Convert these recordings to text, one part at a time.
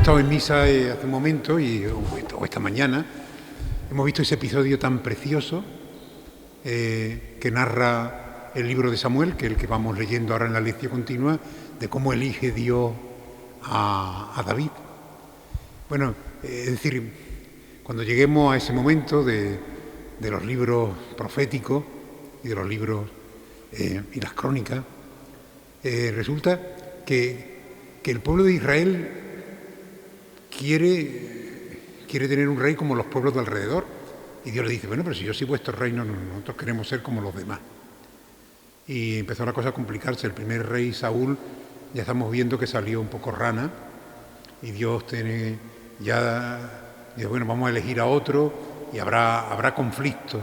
estado en misa hace un momento o esta mañana. Hemos visto ese episodio tan precioso que narra el libro de Samuel, que es el que vamos leyendo ahora en la lección continua, de cómo elige Dios a David. Bueno, es decir, cuando lleguemos a ese momento de los libros proféticos y de los libros y las crónicas, resulta que el pueblo de Israel quiere tener un rey como los pueblos de alrededor. Y Dios le dice, bueno, pero si yo soy vuestro rey, nosotros queremos ser como los demás. Y empezó la cosa a complicarse. El primer rey, Saúl, ya estamos viendo que salió un poco rana. Y Dios dice, bueno, vamos a elegir a otro y habrá conflicto.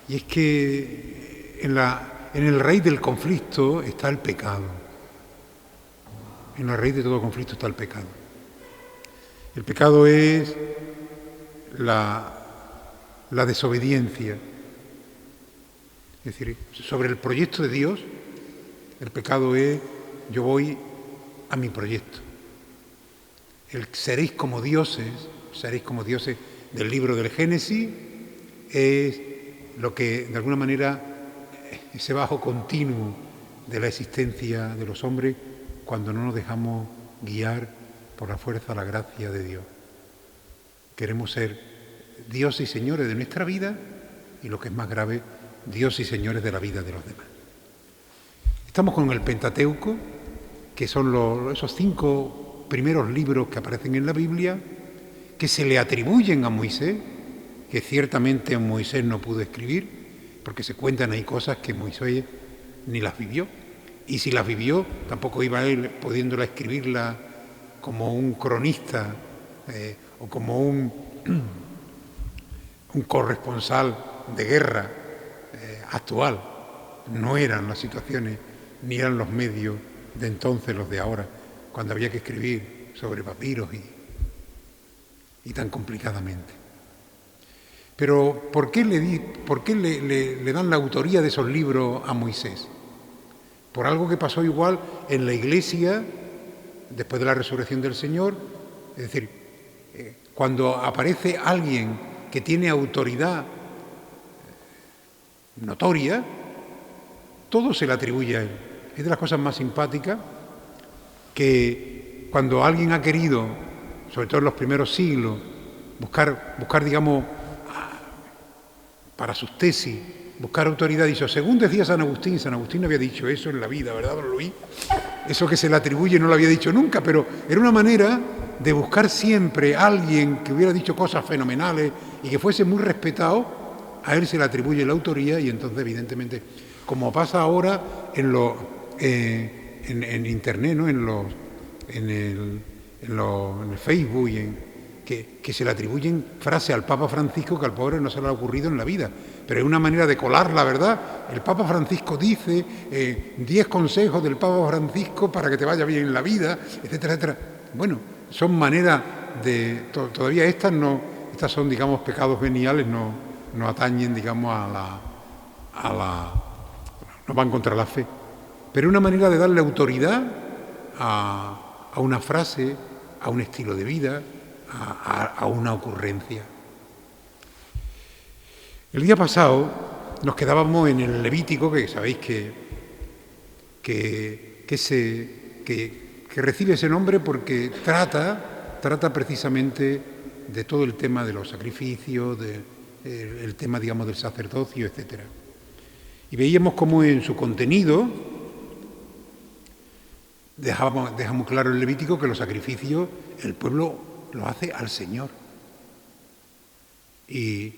Y es que en el raíz del conflicto está el pecado. En la raíz de todo conflicto está el pecado. El pecado es la desobediencia. Es decir, sobre el proyecto de Dios, el pecado es yo voy a mi proyecto. El seréis como dioses del libro del Génesis es lo que de alguna manera ese bajo continuo de la existencia de los hombres cuando no nos dejamos guiar por la fuerza, la gracia de Dios. Queremos ser Dios y señores de nuestra vida y, lo que es más grave, Dios y señores de la vida de los demás. Estamos con el Pentateuco, que son esos 5 primeros libros que aparecen en la Biblia, que se le atribuyen a Moisés, que ciertamente Moisés no pudo escribir, porque se cuentan ahí cosas que Moisés ni las vivió. Y si las vivió, tampoco iba él pudiéndola escribirla como un cronista o como un corresponsal de guerra actual. No eran las situaciones ni eran los medios de entonces los de ahora, cuando había que escribir sobre papiros y tan complicadamente. Pero ¿por qué le dan la autoría de esos libros a Moisés? Por algo que pasó igual en la Iglesia después de la resurrección del Señor. Es decir, cuando aparece alguien que tiene autoridad notoria, todo se le atribuye a él. Es de las cosas más simpáticas que cuando alguien ha querido, sobre todo en los primeros siglos, buscar digamos, para sus tesis, buscar autoridad, dice, según decía San Agustín no había dicho eso en la vida, ¿verdad, don Luis? Eso que se le atribuye no lo había dicho nunca, pero era una manera de buscar siempre a alguien que hubiera dicho cosas fenomenales y que fuese muy respetado. A él se le atribuye la autoría y entonces, evidentemente, como pasa ahora en Internet, ¿no? en el Facebook, que se le atribuyen frases al Papa Francisco que al pobre no se le ha ocurrido en la vida. Pero es una manera de colar la verdad. El Papa Francisco dice 10 consejos del Papa Francisco para que te vaya bien en la vida, etcétera, etcétera. Bueno, son maneras de... Todavía estas son, digamos, pecados veniales, no atañen, digamos, no van contra la fe. Pero es una manera de darle autoridad a una frase, a un estilo de vida, a una ocurrencia. El día pasado nos quedábamos en el Levítico, que sabéis que recibe ese nombre porque trata precisamente de todo el tema de los sacrificios, el tema, digamos, del sacerdocio, etcétera. Y veíamos cómo en su contenido deja muy claro el Levítico que los sacrificios el pueblo los hace al Señor. Y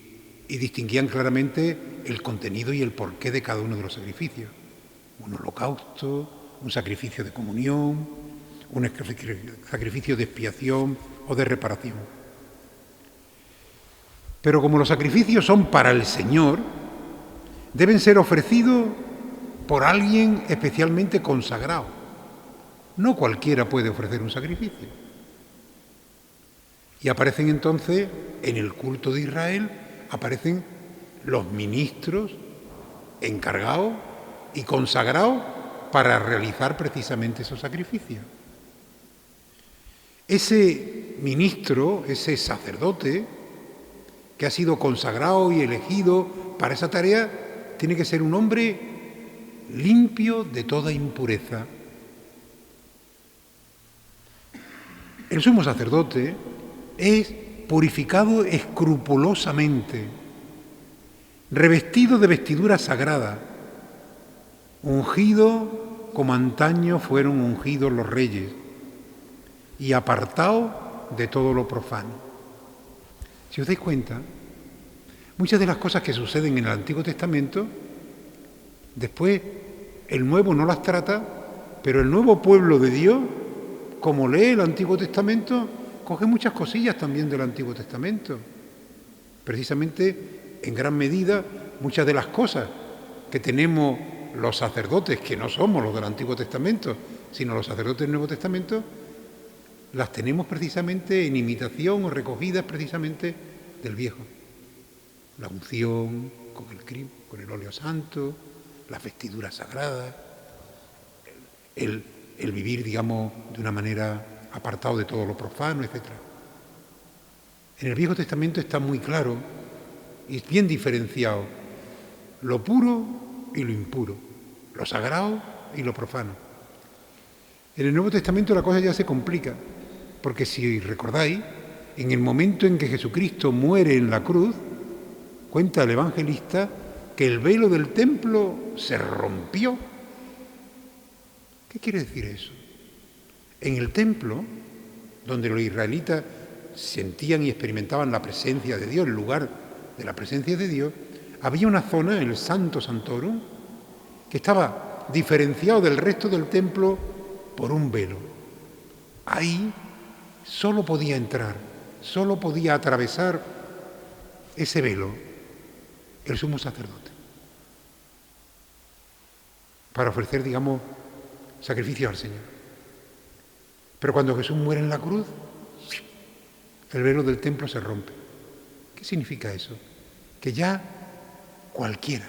distinguían claramente el contenido y el porqué de cada uno de los sacrificios. Un holocausto, un sacrificio de comunión, un sacrificio de expiación o de reparación. Pero como los sacrificios son para el Señor, deben ser ofrecidos por alguien especialmente consagrado. No cualquiera puede ofrecer un sacrificio. Y aparecen entonces, en el culto de Israel, aparecen los ministros encargados y consagrados para realizar precisamente esos sacrificios. Ese ministro, ese sacerdote que ha sido consagrado y elegido para esa tarea, tiene que ser un hombre limpio de toda impureza. El sumo sacerdote es purificado escrupulosamente, revestido de vestidura sagrada, ungido como antaño fueron ungidos los reyes y apartado de todo lo profano. Si os dais cuenta, muchas de las cosas que suceden en el Antiguo Testamento, después el Nuevo no las trata, pero el nuevo pueblo de Dios, como lee el Antiguo Testamento, coge muchas cosillas también del Antiguo Testamento. Precisamente, en gran medida, muchas de las cosas que tenemos los sacerdotes, que no somos los del Antiguo Testamento, sino los sacerdotes del Nuevo Testamento, las tenemos precisamente en imitación o recogidas precisamente del Viejo. La unción con el óleo santo, las vestiduras sagradas, el vivir, digamos, de una manera apartado de todo lo profano, etc. En el Viejo Testamento está muy claro y bien diferenciado lo puro y lo impuro, lo sagrado y lo profano. En el Nuevo Testamento la cosa ya se complica, porque si recordáis, en el momento en que Jesucristo muere en la cruz, cuenta el evangelista que el velo del templo se rompió. ¿Qué quiere decir eso? En el templo, donde los israelitas sentían y experimentaban la presencia de Dios, el lugar de la presencia de Dios, había una zona, el Santo Santorum, que estaba diferenciado del resto del templo por un velo. Ahí solo podía entrar, solo podía atravesar ese velo el sumo sacerdote para ofrecer, digamos, sacrificio al Señor. Pero cuando Jesús muere en la cruz, el velo del templo se rompe. ¿Qué significa eso? Que ya cualquiera,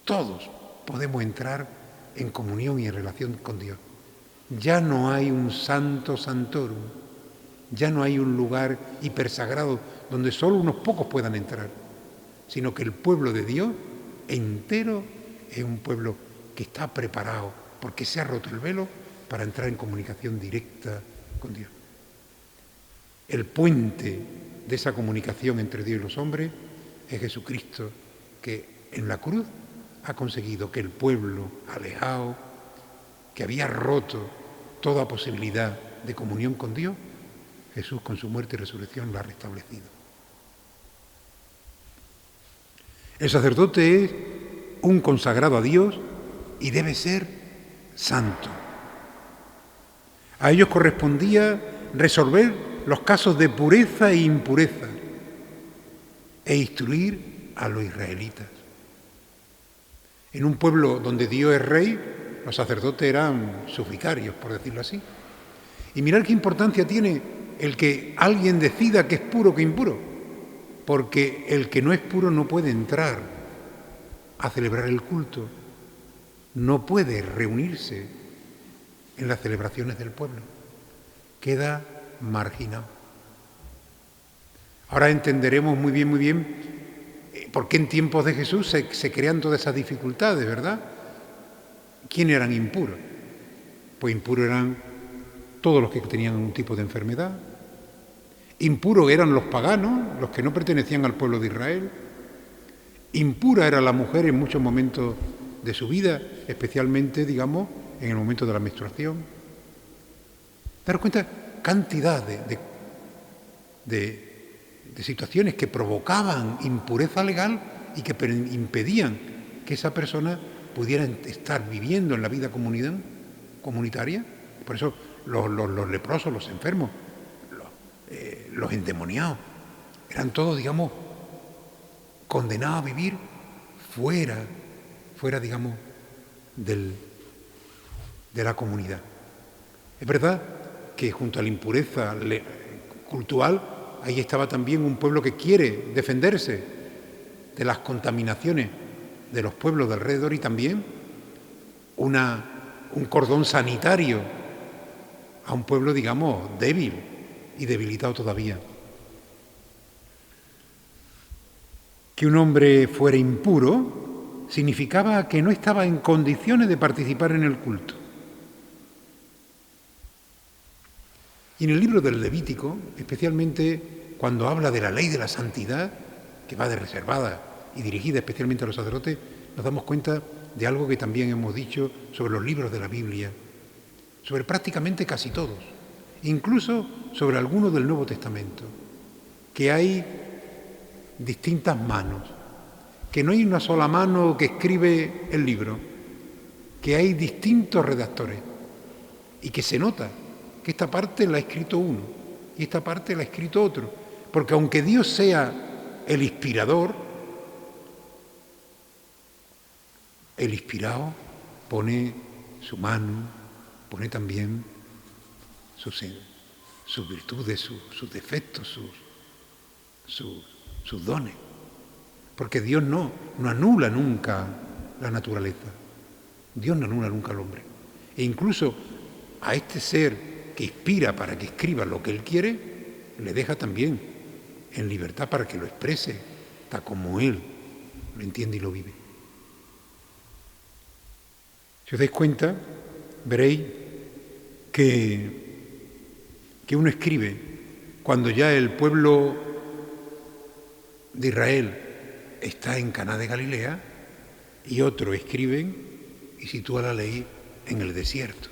todos podemos entrar en comunión y en relación con Dios. Ya no hay un santo santorum, ya no hay un lugar hipersagrado donde solo unos pocos puedan entrar, sino que el pueblo de Dios entero es un pueblo que está preparado, porque se ha roto el velo, para entrar en comunicación directa con Dios. El puente de esa comunicación entre Dios y los hombres es Jesucristo, que en la cruz ha conseguido que el pueblo alejado, que había roto toda posibilidad de comunión con Dios, Jesús con su muerte y resurrección la ha restablecido. El sacerdote es un consagrado a Dios y debe ser santo. A ellos correspondía resolver los casos de pureza e impureza e instruir a los israelitas. En un pueblo donde Dios es rey, los sacerdotes eran sus vicarios, por decirlo así. Y mirad qué importancia tiene el que alguien decida que es puro que impuro, porque el que no es puro no puede entrar a celebrar el culto, no puede reunirse en las celebraciones del pueblo, queda marginado. Ahora entenderemos muy bien por qué en tiempos de Jesús se crean todas esas dificultades, ¿verdad? ¿Quién eran impuros? Pues impuros eran todos los que tenían un tipo de enfermedad. Impuros eran los paganos, los que no pertenecían al pueblo de Israel. Impura era la mujer en muchos momentos de su vida, especialmente, digamos, en el momento de la menstruación. Daros cuenta, cantidad de situaciones que provocaban impureza legal y que impedían que esa persona pudiera estar viviendo en la vida comunitaria. Por eso los leprosos, los enfermos, los endemoniados, eran todos, digamos, condenados a vivir fuera, digamos, de la comunidad. Es verdad que junto a la impureza cultural, ahí estaba también un pueblo que quiere defenderse de las contaminaciones de los pueblos de alrededor y también un cordón sanitario a un pueblo, digamos, débil y debilitado todavía. Que un hombre fuera impuro significaba que no estaba en condiciones de participar en el culto. Y en el libro del Levítico, especialmente cuando habla de la ley de la santidad, que va de reservada y dirigida especialmente a los sacerdotes, nos damos cuenta de algo que también hemos dicho sobre los libros de la Biblia, sobre prácticamente casi todos, incluso sobre algunos del Nuevo Testamento, que hay distintas manos, que no hay una sola mano que escribe el libro, que hay distintos redactores y que se nota que esta parte la ha escrito uno y esta parte la ha escrito otro, porque aunque Dios sea el inspirador, el inspirado pone su mano, pone también sus virtudes, sus defectos, sus dones. Porque Dios no anula nunca la naturaleza. Dios no anula nunca al hombre. E incluso a este ser que inspira para que escriba lo que Él quiere, le deja también en libertad para que lo exprese, tal como Él lo entiende y lo vive. Si os dais cuenta, veréis que uno escribe cuando ya el pueblo de Israel está en Caná de Galilea y otro escriben y sitúa la ley en el desierto.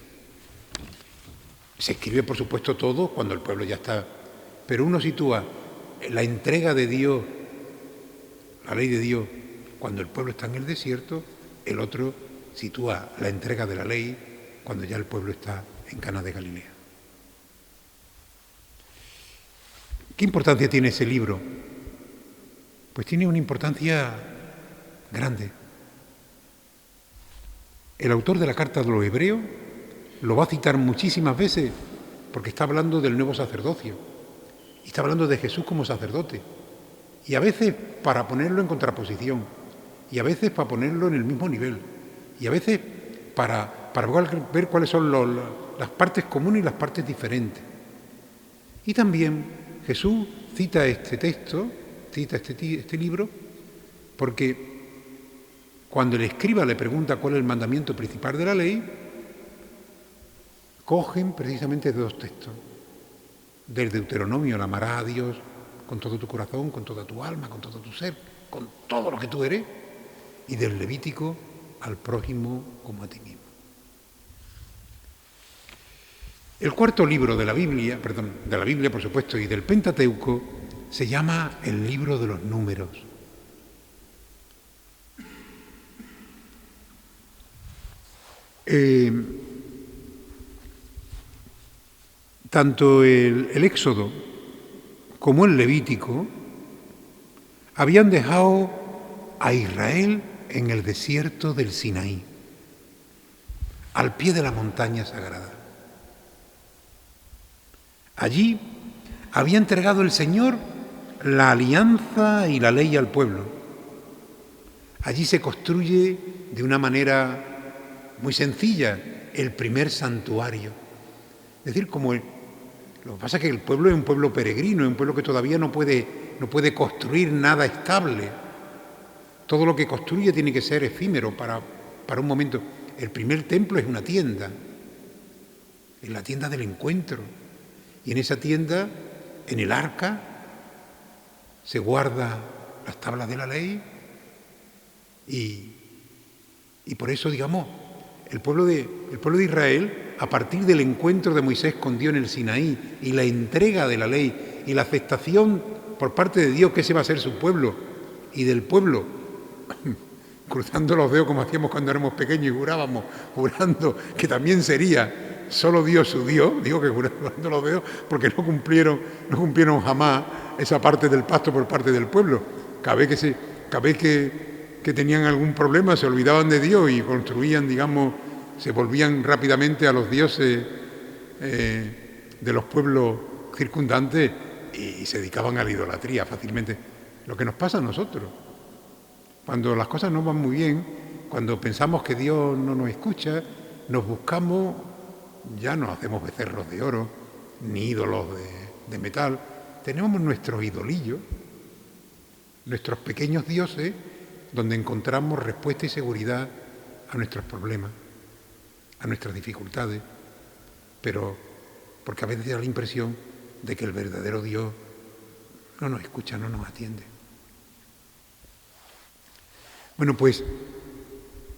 Se escribe, por supuesto, todo cuando el pueblo ya está, pero uno sitúa la entrega de Dios, la ley de Dios, cuando el pueblo está en el desierto, el otro sitúa la entrega de la ley cuando ya el pueblo está en Caná de Galilea. ¿Qué importancia tiene ese libro? Pues tiene una importancia grande. El autor de la carta de los Hebreos lo va a citar muchísimas veces porque está hablando del nuevo sacerdocio y está hablando de Jesús como sacerdote, y a veces para ponerlo en contraposición y a veces para ponerlo en el mismo nivel y a veces para ver cuáles son las partes comunes y las partes diferentes. Y también Jesús cita este texto, cita este libro, porque cuando el escriba le pregunta cuál es el mandamiento principal de la ley, cogen precisamente de dos textos. Del Deuteronomio, el amarás a Dios con todo tu corazón, con toda tu alma, con todo tu ser, con todo lo que tú eres, y del Levítico, al prójimo como a ti mismo. El cuarto libro de la Biblia, por supuesto, y del Pentateuco, se llama el libro de los números. Tanto el Éxodo como el Levítico habían dejado a Israel en el desierto del Sinaí, al pie de la montaña sagrada. Allí había entregado el Señor la alianza y la ley al pueblo. Allí se construye de una manera muy sencilla el primer santuario. Es decir, lo que pasa es que el pueblo es un pueblo peregrino, es un pueblo que todavía no puede construir nada estable. Todo lo que construye tiene que ser efímero para un momento. El primer templo es una tienda, es la tienda del encuentro. Y en esa tienda, en el arca, se guardan las tablas de la ley y por eso, digamos, el pueblo de Israel, a partir del encuentro de Moisés con Dios en el Sinaí y la entrega de la ley y la aceptación por parte de Dios que ese va a ser su pueblo y del pueblo, cruzando los dedos como hacíamos cuando éramos pequeños y jurábamos, jurando que también sería solo Dios su Dios, digo que jurando los dedos porque no cumplieron jamás esa parte del pacto por parte del pueblo. Cada vez que tenían algún problema se olvidaban de Dios y construían, digamos, se volvían rápidamente a los dioses de los pueblos circundantes y se dedicaban a la idolatría fácilmente. Lo que nos pasa a nosotros. Cuando las cosas no van muy bien, cuando pensamos que Dios no nos escucha, nos buscamos ya no hacemos becerros de oro, ni ídolos de metal. Tenemos nuestros idolillos, nuestros pequeños dioses, donde encontramos respuesta y seguridad a nuestros problemas, a nuestras dificultades, pero porque a veces da la impresión de que el verdadero Dios no nos escucha, no nos atiende. Bueno, pues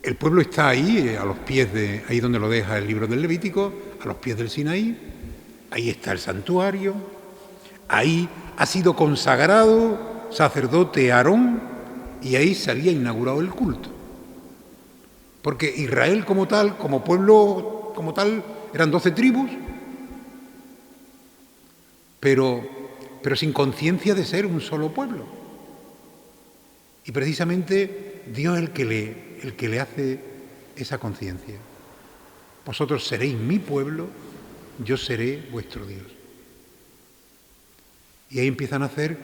el pueblo está ahí, a los pies ahí donde lo deja el libro del Levítico, a los pies del Sinaí, ahí está el santuario, ahí ha sido consagrado sacerdote Aarón y ahí se había inaugurado el culto. Porque Israel como tal, como pueblo como tal, eran 12 tribus, pero sin conciencia de ser un solo pueblo. Y precisamente Dios es el que le hace esa conciencia. Vosotros seréis mi pueblo, yo seré vuestro Dios. Y ahí empiezan a hacer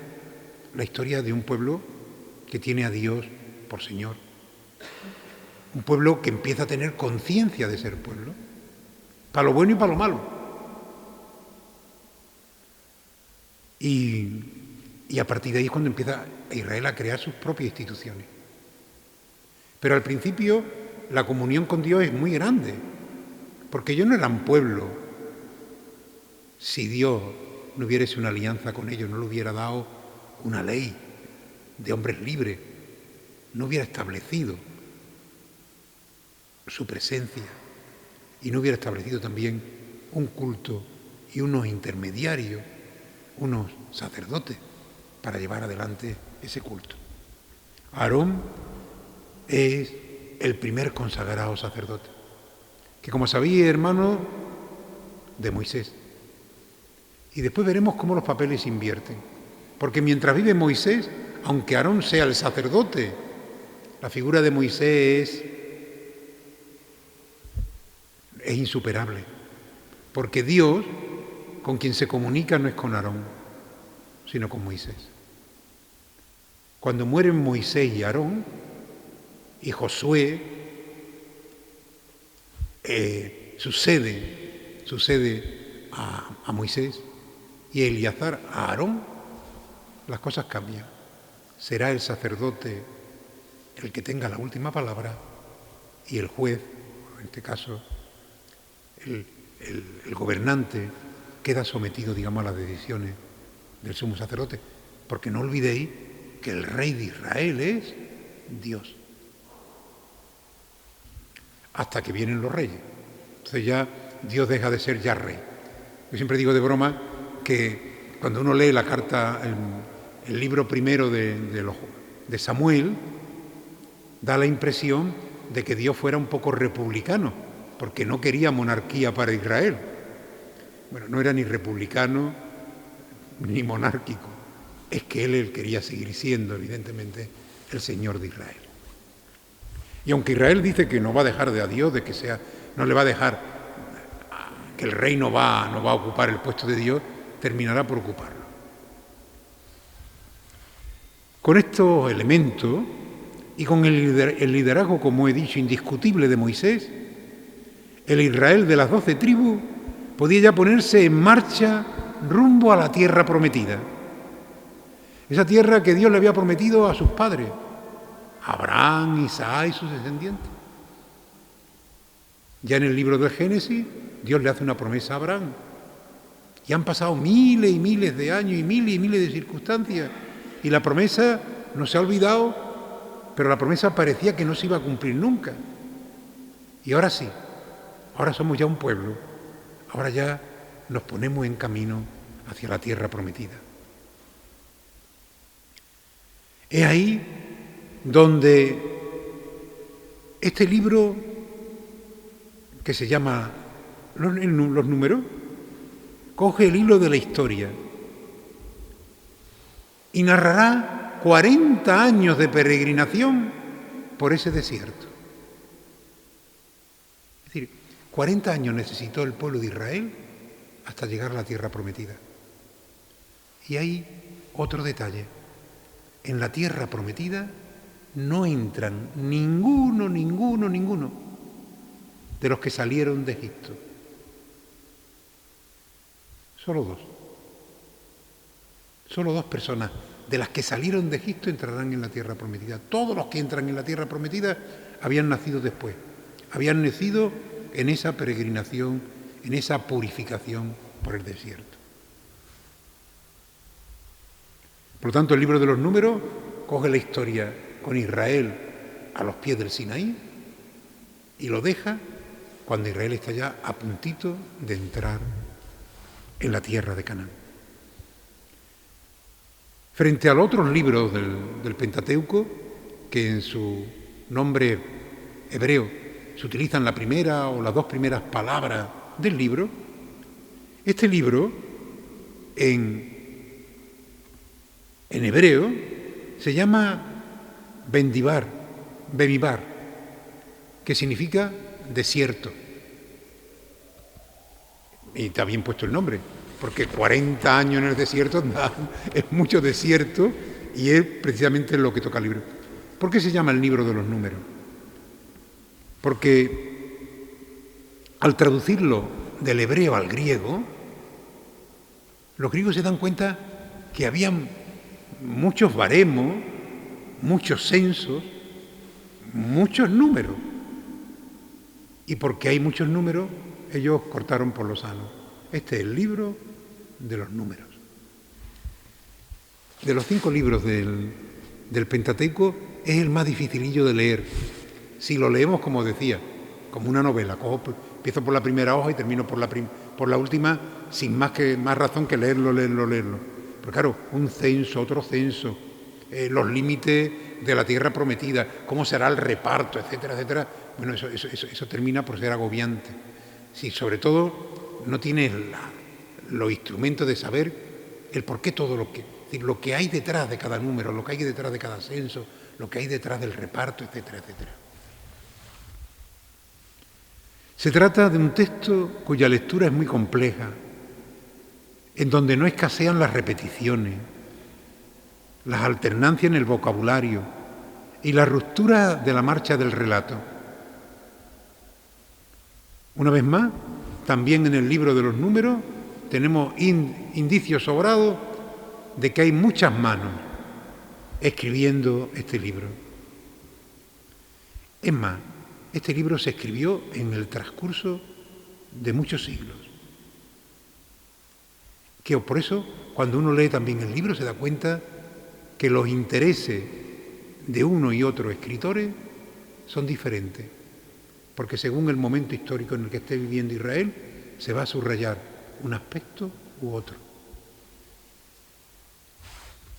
la historia de un pueblo que tiene a Dios por Señor. Un pueblo que empieza a tener conciencia de ser pueblo, para lo bueno y para lo malo. Y a partir de ahí es cuando empieza Israel a crear sus propias instituciones. Pero al principio la comunión con Dios es muy grande, porque ellos no eran pueblo si Dios no hubiera hecho una alianza con ellos, no le hubiera dado una ley de hombres libres, no hubiera establecido su presencia y no hubiera establecido también un culto y unos intermediarios, unos sacerdotes para llevar adelante ese culto. Aarón es el primer consagrado sacerdote, que como sabéis, hermano, de Moisés. Y después veremos cómo los papeles se invierten, porque mientras vive Moisés, aunque Aarón sea el sacerdote, la figura de Moisés es insuperable, porque Dios con quien se comunica no es con Aarón, sino con Moisés. Cuando mueren Moisés y Aarón, y Josué sucede a Moisés y Eleazar a Aarón, las cosas cambian. Será el sacerdote el que tenga la última palabra y el juez, en este caso el gobernante, queda sometido, digamos, a las decisiones del sumo sacerdote. Porque no olvidéis que el rey de Israel es Dios. Hasta que vienen los reyes. Entonces ya Dios deja de ser ya rey. Yo siempre digo de broma que cuando uno lee la carta, el libro primero de Samuel, da la impresión de que Dios fuera un poco republicano, porque no quería monarquía para Israel. Bueno, no era ni republicano ni monárquico, es que él quería seguir siendo, evidentemente, el Señor de Israel. Y aunque Israel dice que no va a dejar de a Dios, de que no le va a dejar, que el rey no va a ocupar el puesto de Dios, terminará por ocuparlo. Con estos elementos y con el liderazgo, como he dicho, indiscutible de Moisés, el Israel de las 12 tribus podía ya ponerse en marcha rumbo a la tierra prometida. Esa tierra que Dios le había prometido a sus padres, Abraham, Isaac y sus descendientes. Ya en el libro del Génesis, Dios le hace una promesa a Abraham. Y han pasado miles y miles de años y miles de circunstancias. Y la promesa no se ha olvidado, pero la promesa parecía que no se iba a cumplir nunca. Y ahora sí, ahora somos ya un pueblo. Ahora ya nos ponemos en camino hacia la tierra prometida. Es ahí donde este libro, que se llama Los Números, coge el hilo de la historia y narrará 40 años de peregrinación por ese desierto. Es decir, 40 años necesitó el pueblo de Israel hasta llegar a la tierra prometida. Y hay otro detalle. En la tierra prometida no entran ninguno de los que salieron de Egipto. Solo dos. Solo dos personas de las que salieron de Egipto entrarán en la tierra prometida. Todos los que entran en la tierra prometida habían nacido después. Habían nacido en esa peregrinación, en esa purificación por el desierto. Por lo tanto, el libro de los Números coge la historia con Israel a los pies del Sinaí y lo deja cuando Israel está ya a puntito de entrar en la tierra de Canaán. Frente a los otros libros del Pentateuco, que en su nombre hebreo se utilizan la primera o las dos primeras palabras del libro, este libro en hebreo se llama Bemidbar, que significa desierto. Y está bien puesto el nombre, porque 40 años en el desierto es mucho desierto y es precisamente lo que toca el libro. ¿Por qué se llama el libro de los números? Porque al traducirlo del hebreo al griego, los griegos se dan cuenta que había muchos baremos, muchos censos, muchos números. Y porque hay muchos números, ellos cortaron por lo sano. Este es el libro de los números. De los 5 libros del Pentateuco es el más dificilillo de leer. Si lo leemos, como decía, como una novela, empiezo por la primera hoja y termino por la última, sin más razón que leerlo. Pero claro, un censo, otro censo, los límites de la tierra prometida, cómo será el reparto, etcétera, etcétera. Bueno, eso termina por ser agobiante. Si sobre todo no tienes los instrumentos de saber el por qué todo lo que hay detrás de cada número, lo que hay detrás de cada censo, lo que hay detrás del reparto, etcétera, etcétera. Se trata de un texto cuya lectura es muy compleja, en donde no escasean las repeticiones, las alternancias en el vocabulario y la ruptura de la marcha del relato. Una vez más, también en el libro de los números tenemos indicios sobrados de que hay muchas manos escribiendo este libro. Es más, este libro se escribió en el transcurso de muchos siglos. Que por eso, cuando uno lee también el libro, se da cuenta que los intereses de uno y otro escritores son diferentes, porque según el momento histórico en el que esté viviendo Israel, se va a subrayar un aspecto u otro.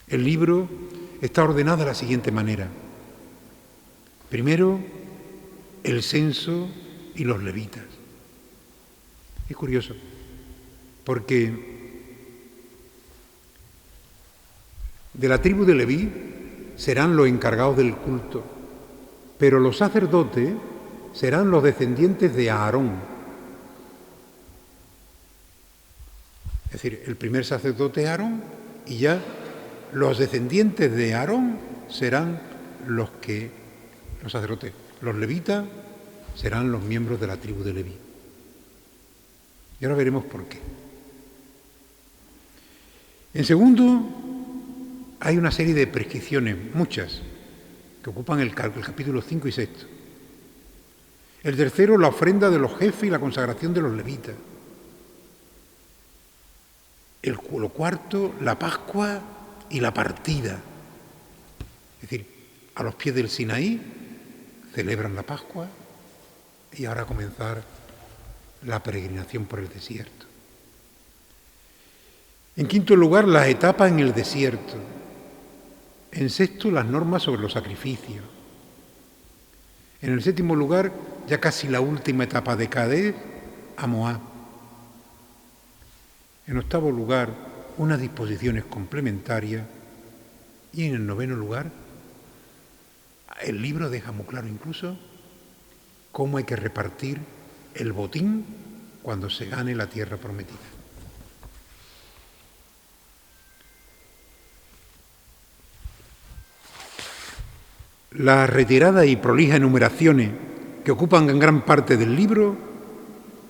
El libro está ordenado de la siguiente manera. Primero, el censo y los levitas. Es curioso, porque de la tribu de Leví serán los encargados del culto, pero los sacerdotes serán los descendientes de Aarón. Es decir, el primer sacerdote es Aarón y ya los descendientes de Aarón serán los sacerdotes. Los levitas serán los miembros de la tribu de Leví. Y ahora veremos por qué. En segundo, hay una serie de prescripciones, muchas, que ocupan el capítulo 5 y 6. El tercero, la ofrenda de los jefes y la consagración de los levitas. Lo cuarto, la Pascua y la partida. Es decir, a los pies del Sinaí celebran la Pascua y ahora comenzar la peregrinación por el desierto. En quinto lugar, las etapas en el desierto. En sexto, las normas sobre los sacrificios. En el séptimo lugar, ya casi la última etapa de Cadés, a Moab. En octavo lugar, unas disposiciones complementarias. Y en el noveno lugar, el libro deja muy claro incluso cómo hay que repartir el botín cuando se gane la tierra prometida. Las retiradas y prolijas enumeraciones que ocupan gran parte del libro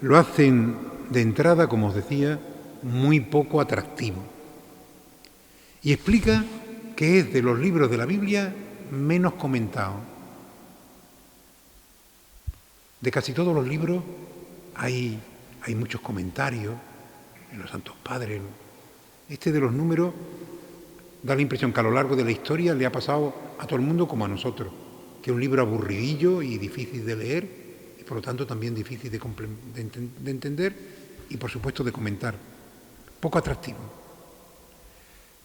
lo hacen de entrada, como os decía, muy poco atractivo. Y explica que es de los libros de la Biblia menos comentado. De casi todos los libros hay muchos comentarios en los Santos Padres. Este de los Números da la impresión que a lo largo de la historia le ha pasado a todo el mundo como a nosotros, que es un libro aburridillo y difícil de leer y por lo tanto también difícil de entender y por supuesto de comentar. Poco atractivo.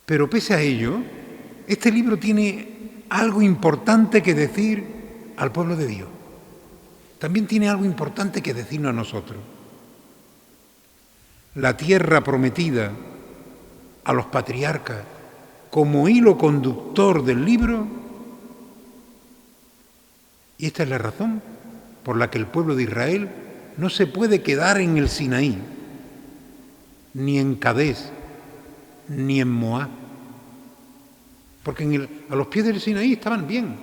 Pero pese a ello, este libro tiene algo importante que decir al pueblo de Dios. También tiene algo importante que decirnos a nosotros. La tierra prometida a los patriarcas como hilo conductor del libro, y esta es la razón por la que el pueblo de Israel no se puede quedar en el Sinaí, ni en Cadés, ni en Moab, porque a los pies del Sinaí estaban bien,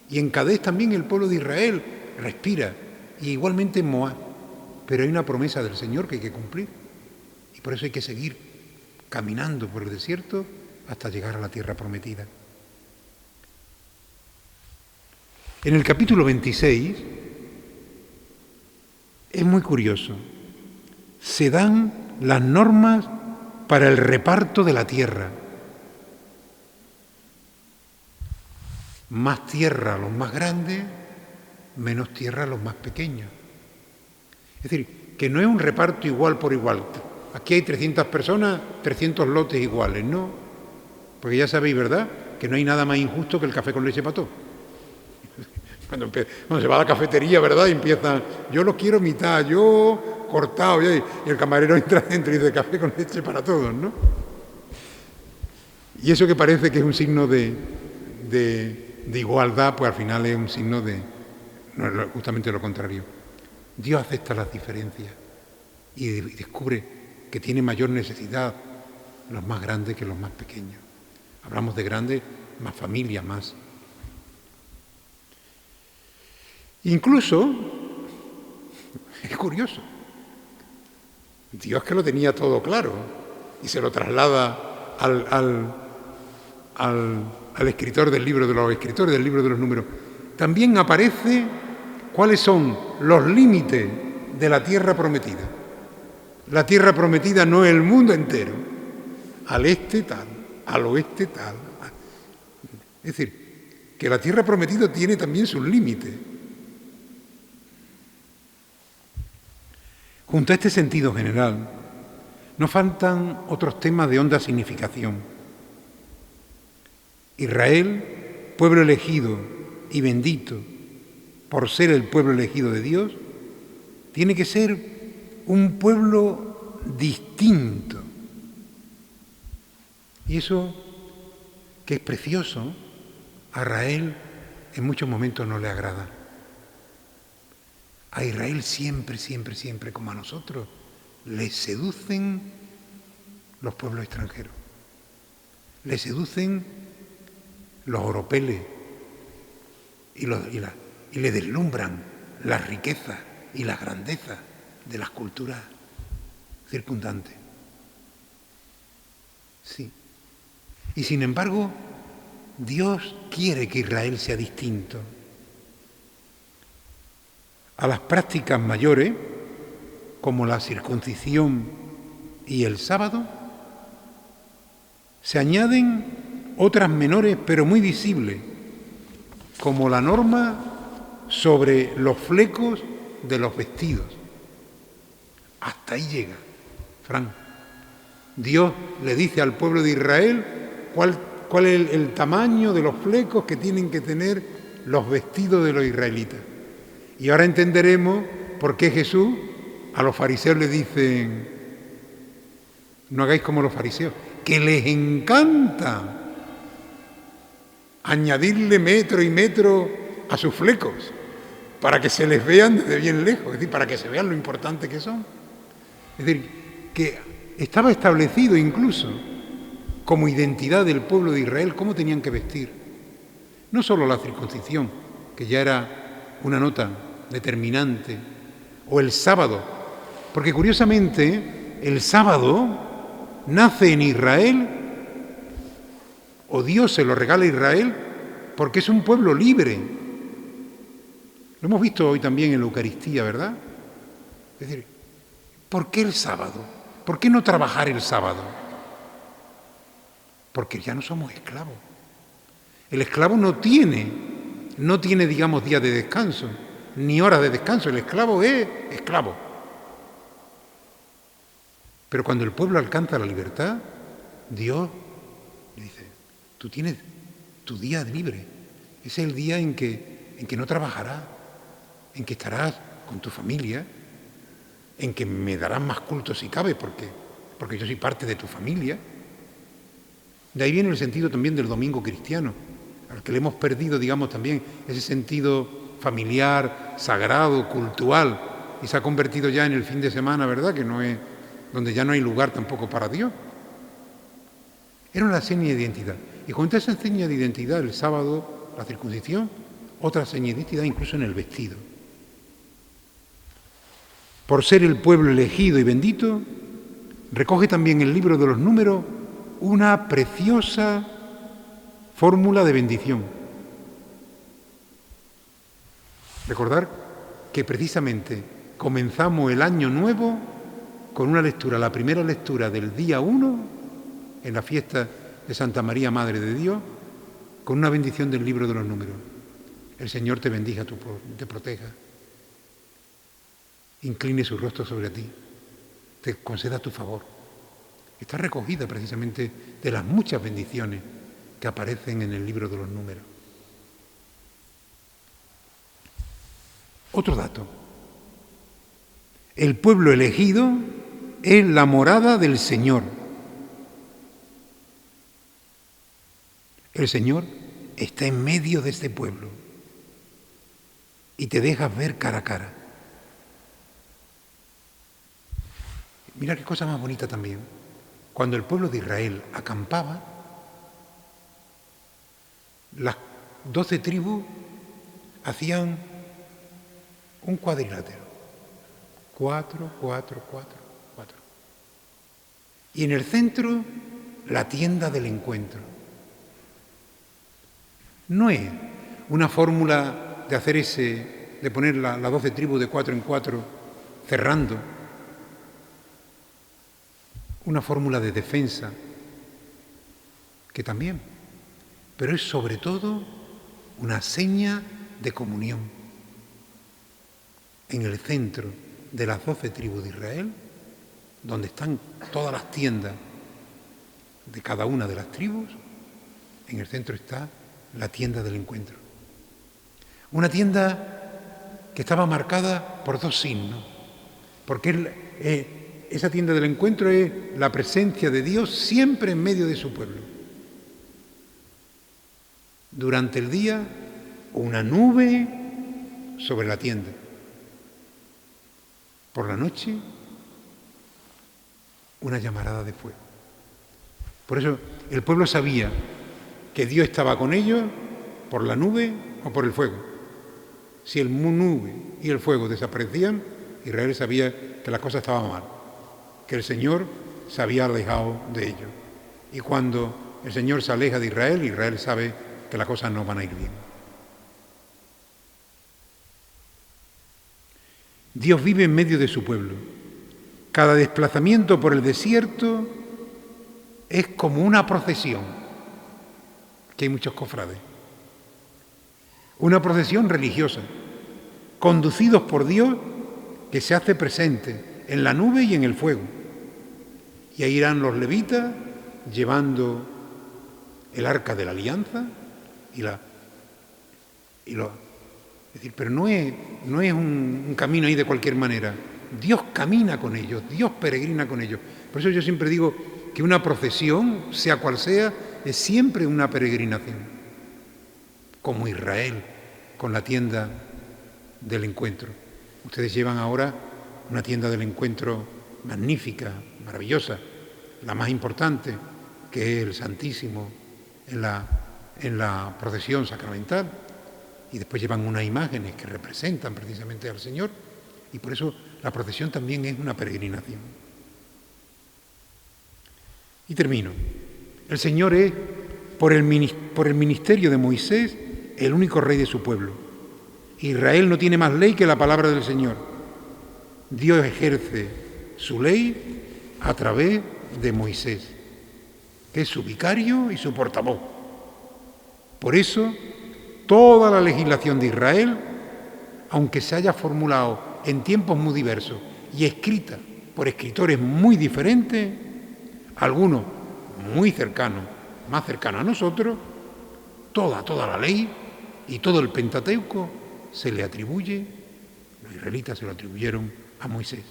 y en Cadés también el pueblo de Israel respira, y igualmente en Moab, pero hay una promesa del Señor que hay que cumplir, y por eso hay que seguir caminando por el desierto hasta llegar a la tierra prometida. En el capítulo 26 es muy curioso. Se dan las normas para el reparto de la tierra. Más tierra a los más grandes, menos tierra a los más pequeños. Es decir, que no es un reparto igual por igual. Aquí hay 300 personas, 300 lotes iguales, ¿no? Porque ya sabéis, ¿verdad?, que no hay nada más injusto que el café con leche para todos. Cuando se va a la cafetería, ¿verdad?, y empiezan, yo lo quiero mitad, yo cortado, y el camarero entra dentro y dice café con leche para todos, ¿no? Y eso que parece que es un signo de igualdad, pues al final es un signo no, justamente lo contrario. Dios acepta las diferencias y descubre que tiene mayor necesidad los más grandes que los más pequeños. Hablamos de grandes, más familia, más. Incluso, es curioso, Dios que lo tenía todo claro y se lo traslada al escritor del libro de los escritores del libro de los Números. También aparece cuáles son los límites de la tierra prometida. La tierra prometida no es el mundo entero. Al este tal, al oeste tal. Es decir, que la tierra prometida tiene también sus límites. Junto a este sentido general, nos faltan otros temas de honda significación. Israel, pueblo elegido y bendito por ser el pueblo elegido de Dios, tiene que ser un pueblo distinto. Y eso, que es precioso, a Israel en muchos momentos no le agrada. A Israel siempre, siempre, siempre, como a nosotros, le seducen los pueblos extranjeros. Le seducen los oropeles y le deslumbran las riquezas y las grandezas de las culturas circundantes. Sí. Y sin embargo, Dios quiere que Israel sea distinto. A las prácticas mayores, como la circuncisión y el sábado, se añaden otras menores pero muy visibles, como la norma sobre los flecos de los vestidos. Hasta ahí llega, Fran. Dios le dice al pueblo de Israel cuál es el tamaño de los flecos que tienen que tener los vestidos de los israelitas. Y ahora entenderemos por qué Jesús a los fariseos le dicen, no hagáis como los fariseos, que les encanta añadirle metro y metro a sus flecos para que se les vean desde bien lejos, es decir, para que se vean lo importante que son. Es decir, que estaba establecido incluso como identidad del pueblo de Israel cómo tenían que vestir. No solo la circuncisión, que ya era una nota determinante, o el sábado, porque curiosamente el sábado nace en Israel, o Dios se lo regala a Israel, porque es un pueblo libre. Lo hemos visto hoy también en la Eucaristía, ¿verdad? Es decir, ¿por qué el sábado? ¿Por qué no trabajar el sábado? Porque ya no somos esclavos. El esclavo no tiene, digamos, días de descanso, ni horas de descanso. El esclavo es esclavo. Pero cuando el pueblo alcanza la libertad, Dios le dice, tú tienes tu día libre. Ese es el día en que no trabajarás, en que estarás con tu familia, en que me darás más culto si cabe, porque yo soy parte de tu familia. De ahí viene el sentido también del domingo cristiano, al que le hemos perdido, digamos, también ese sentido familiar, sagrado, cultural, y se ha convertido ya en el fin de semana, ¿verdad?, que no es, donde ya no hay lugar tampoco para Dios. Era una seña de identidad. Y con esa seña de identidad, el sábado, la circuncisión, otra seña de identidad incluso en el vestido. Por ser el pueblo elegido y bendito, recoge también el libro de los Números una preciosa fórmula de bendición. Recordar que precisamente comenzamos el año nuevo con una lectura, la primera lectura del día 1, en la fiesta de Santa María, Madre de Dios, con una bendición del libro de los Números. El Señor te bendiga, te proteja, incline su rostro sobre ti, te conceda tu favor. Está recogida precisamente de las muchas bendiciones que aparecen en el libro de los Números. Otro dato. El pueblo elegido es la morada del Señor. El Señor está en medio de este pueblo y te dejas ver cara a cara. Mira qué cosa más bonita también. Cuando el pueblo de Israel acampaba, las 12 tribus hacían un cuadrilátero. 4, 4, 4, 4. Y en el centro, la tienda del encuentro. No es una fórmula de hacer de poner las 12 tribus de 4 en 4 cerrando. Una fórmula de defensa, que también, pero es sobre todo una seña de comunión. En el centro de las 12 tribus de Israel, donde están todas las tiendas de cada una de las tribus, en el centro está la tienda del encuentro. Una tienda que estaba marcada por 2 signos, porque esa tienda del encuentro es la presencia de Dios siempre en medio de su pueblo. Durante el día, una nube sobre la tienda. Por la noche, una llamarada de fuego. Por eso el pueblo sabía que Dios estaba con ellos por la nube o por el fuego. Si el nube y el fuego desaparecían, Israel sabía que la cosa estaba mal, que el Señor se había alejado de ellos. Y cuando el Señor se aleja de Israel, Israel sabe que las cosas no van a ir bien. Dios vive en medio de su pueblo. Cada desplazamiento por el desierto es como una procesión, que hay muchos cofrades. Una procesión religiosa, conducidos por Dios, que se hace presente en la nube y en el fuego. Y ahí irán los levitas llevando el arca de la alianza es decir, pero no es un camino ahí de cualquier manera. Dios camina con ellos, Dios peregrina con ellos. Por eso yo siempre digo que una procesión, sea cual sea, es siempre una peregrinación. Como Israel, con la tienda del encuentro. Ustedes llevan ahora una tienda del encuentro magnífica, maravillosa, la más importante, que es el Santísimo en la procesión sacramental, y después llevan unas imágenes que representan precisamente al Señor, y por eso la procesión también es una peregrinación. Y termino. El Señor es, por el ministerio de Moisés, el único rey de su pueblo. Israel no tiene más ley que la palabra del Señor. Dios ejerce su ley a través de Moisés, que es su vicario y su portavoz. Por eso, toda la legislación de Israel, aunque se haya formulado en tiempos muy diversos y escrita por escritores muy diferentes, algunos muy cercanos, más cercanos a nosotros, toda la ley y todo el Pentateuco se le atribuye, los israelitas se lo atribuyeron a Moisés.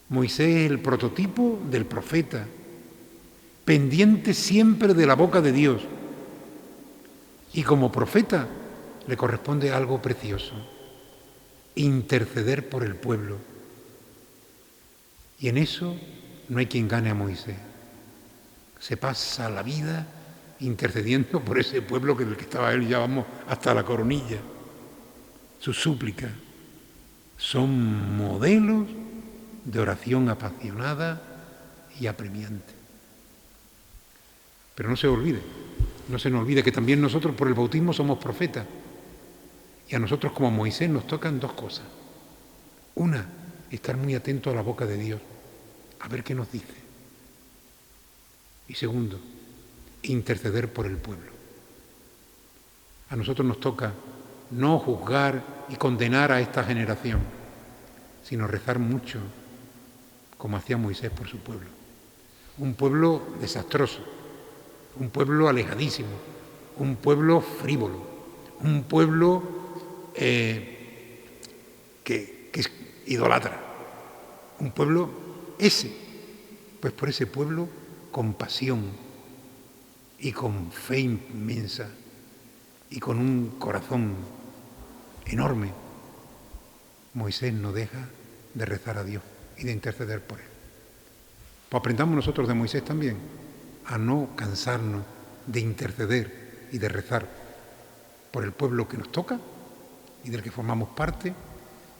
Moisés es el prototipo del profeta, pendiente siempre de la boca de Dios. Y como profeta le corresponde algo precioso: interceder por el pueblo. Y en eso no hay quien gane a Moisés. Se pasa la vida intercediendo por ese pueblo del que estaba él, ya vamos hasta la coronilla. Sus súplicas son modelos de oración apasionada y apremiante. Pero no se olvide, no se nos olvide que también nosotros por el bautismo somos profetas. Y a nosotros como Moisés nos tocan dos cosas. Una, estar muy atentos a la boca de Dios, a ver qué nos dice. Y segundo, interceder por el pueblo. A nosotros nos toca no juzgar y condenar a esta generación, sino rezar mucho, como hacía Moisés por su pueblo. Un pueblo desastroso, un pueblo alejadísimo, un pueblo frívolo, un pueblo que es idólatra, un pueblo pues por ese pueblo con pasión y con fe inmensa y con un corazón enorme, Moisés no deja de rezar a Dios y de interceder por él. Pues aprendamos nosotros de Moisés también a no cansarnos de interceder y de rezar por el pueblo que nos toca y del que formamos parte,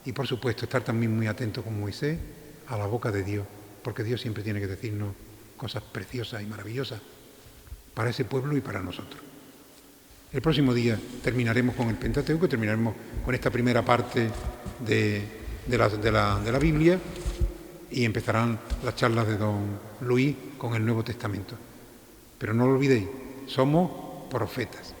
y por supuesto estar también muy atentos con Moisés a la boca de Dios, porque Dios siempre tiene que decirnos cosas preciosas y maravillosas para ese pueblo y para nosotros. El próximo día terminaremos con el Pentateuco, terminaremos con esta primera parte de la Biblia, y empezarán las charlas de don Luis con el Nuevo Testamento. Pero no lo olvidéis, somos profetas.